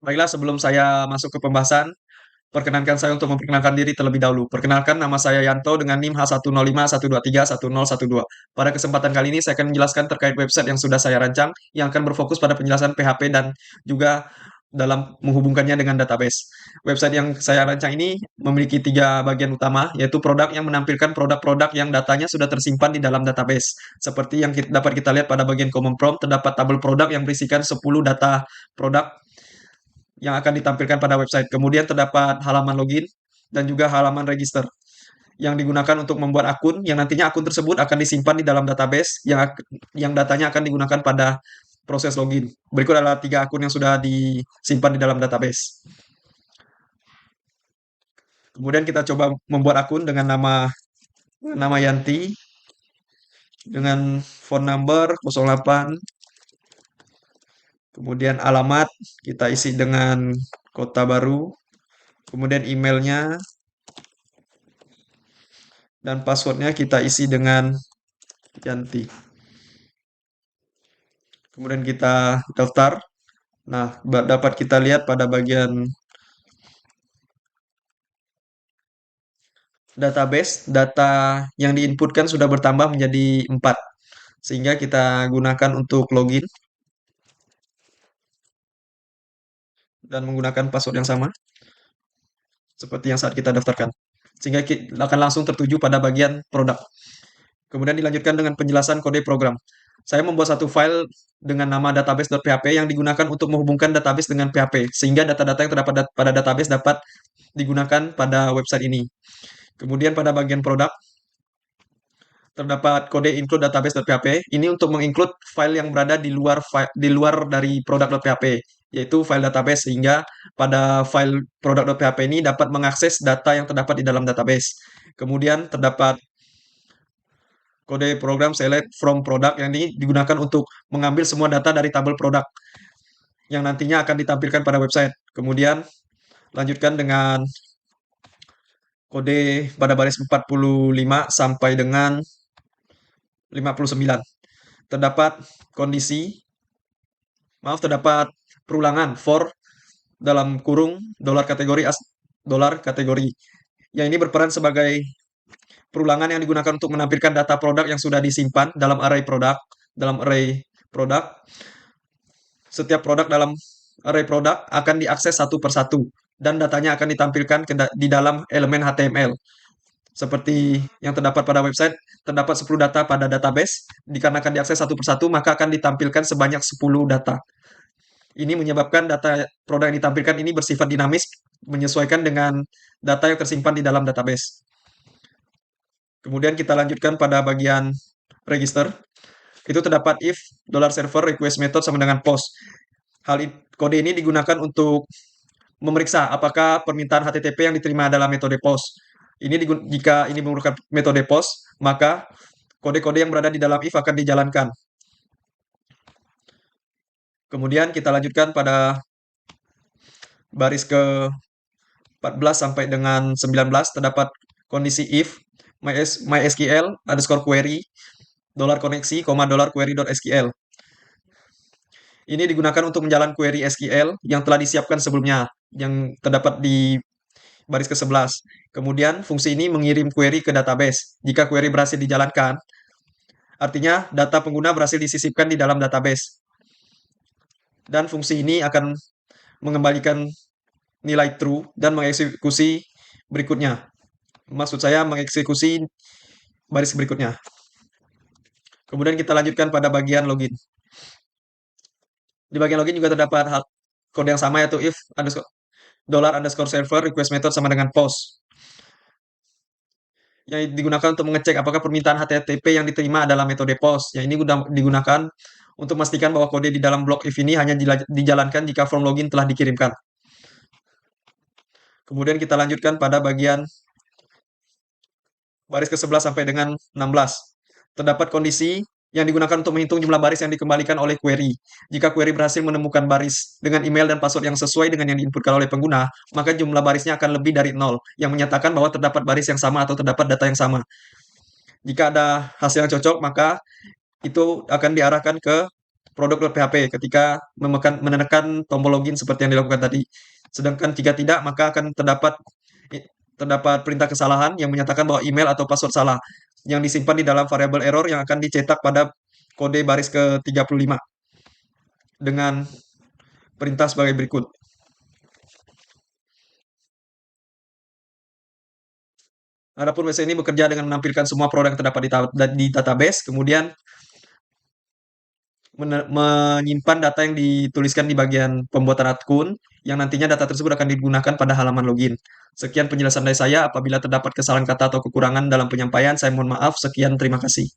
Baiklah, sebelum saya masuk ke pembahasan, perkenankan saya untuk memperkenalkan diri terlebih dahulu. Perkenalkan, nama saya Yanto dengan NIM H10512312312. Pada kesempatan kali ini, saya akan menjelaskan terkait website yang sudah saya rancang, yang akan berfokus pada penjelasan PHP dan juga dalam menghubungkannya dengan database. Website yang saya rancang ini memiliki tiga bagian utama, yaitu produk yang menampilkan produk-produk yang datanya sudah tersimpan di dalam database. Seperti yang dapat kita lihat pada bagian common prompt, terdapat tabel produk yang berisikan 10 data produk yang akan ditampilkan pada website. Kemudian terdapat halaman login dan juga halaman register yang digunakan untuk membuat akun yang nantinya akun tersebut akan disimpan di dalam database yang datanya akan digunakan pada proses login. Berikut adalah tiga akun yang sudah disimpan di dalam database. Kemudian kita coba membuat akun dengan nama Yanti dengan phone number 08, kemudian alamat kita isi dengan kota baru, kemudian emailnya dan passwordnya kita isi dengan Yanti. Kemudian kita daftar. Nah, dapat kita lihat pada bagian database, data yang diinputkan sudah bertambah menjadi 4. Sehingga kita gunakan untuk login dan menggunakan password yang sama seperti yang saat kita daftarkan. Sehingga kita akan langsung tertuju pada bagian produk. Kemudian dilanjutkan dengan penjelasan kode program. Saya membuat satu file dengan nama database.php yang digunakan untuk menghubungkan database dengan PHP, sehingga data-data yang terdapat pada database dapat digunakan pada website ini. Kemudian pada bagian produk, terdapat kode include database.php. Ini untuk menginclude file yang berada di luar dari produk.php, yaitu file database, sehingga pada file produk.php ini dapat mengakses data yang terdapat di dalam database. Kemudian terdapat kode program select from product yang ini digunakan untuk mengambil semua data dari tabel produk yang nantinya akan ditampilkan pada website. Kemudian lanjutkan dengan kode pada baris 45 sampai dengan 59. Terdapat terdapat perulangan for dalam kurung dolar kategori. Yang ini berperan sebagai perulangan yang digunakan untuk menampilkan data produk yang sudah disimpan dalam array produk. Setiap produk dalam array produk akan diakses satu persatu dan datanya akan ditampilkan di dalam elemen HTML. Seperti yang terdapat pada website, terdapat 10 data pada database. Dikarenakan diakses satu persatu, maka akan ditampilkan sebanyak 10 data. Ini menyebabkan data produk yang ditampilkan ini bersifat dinamis, menyesuaikan dengan data yang tersimpan di dalam database. Kemudian kita lanjutkan pada bagian register. Itu terdapat if $server request method sama dengan post. Kode ini digunakan untuk memeriksa apakah permintaan HTTP yang diterima dalam metode post. Jika ini menggunakan metode post, maka kode-kode yang berada di dalam if akan dijalankan. Kemudian kita lanjutkan pada baris ke 14 sampai dengan 19 terdapat kondisi if mysql _query $koneksi, $query.sql. Ini digunakan untuk menjalankan query SQL yang telah disiapkan sebelumnya, yang terdapat di baris ke-11. Kemudian fungsi ini mengirim query ke database. Jika query berhasil dijalankan, artinya data pengguna berhasil disisipkan di dalam database. Dan fungsi ini akan mengembalikan nilai true dan mengeksekusi berikutnya. Maksud saya mengeksekusi baris berikutnya. Kemudian kita lanjutkan pada bagian login. Di bagian login juga terdapat kode yang sama, yaitu if $server request method sama dengan post. Yang digunakan untuk mengecek apakah permintaan HTTP yang diterima adalah metode post. Yang ini digunakan untuk memastikan bahwa kode di dalam blok if ini hanya dijalankan jika form login telah dikirimkan. Kemudian kita lanjutkan pada bagian baris ke-11 sampai dengan 16. Terdapat kondisi yang digunakan untuk menghitung jumlah baris yang dikembalikan oleh query. Jika query berhasil menemukan baris dengan email dan password yang sesuai dengan yang diinputkan oleh pengguna, maka jumlah barisnya akan lebih dari 0, yang menyatakan bahwa terdapat baris yang sama atau terdapat data yang sama. Jika ada hasil yang cocok, maka itu akan diarahkan ke produk.php ketika menekan tombol login seperti yang dilakukan tadi. Sedangkan jika tidak, maka akan terdapat perintah kesalahan yang menyatakan bahwa email atau password salah yang disimpan di dalam variabel error yang akan dicetak pada kode baris ke-35 dengan perintah sebagai berikut. Adapun WC ini bekerja dengan menampilkan semua produk yang terdapat di database, kemudian menyimpan data yang dituliskan di bagian pembuatan akun, yang nantinya data tersebut akan digunakan pada halaman login. Sekian penjelasan dari saya. Apabila terdapat kesalahan kata atau kekurangan dalam penyampaian, saya mohon maaf. Sekian, terima kasih.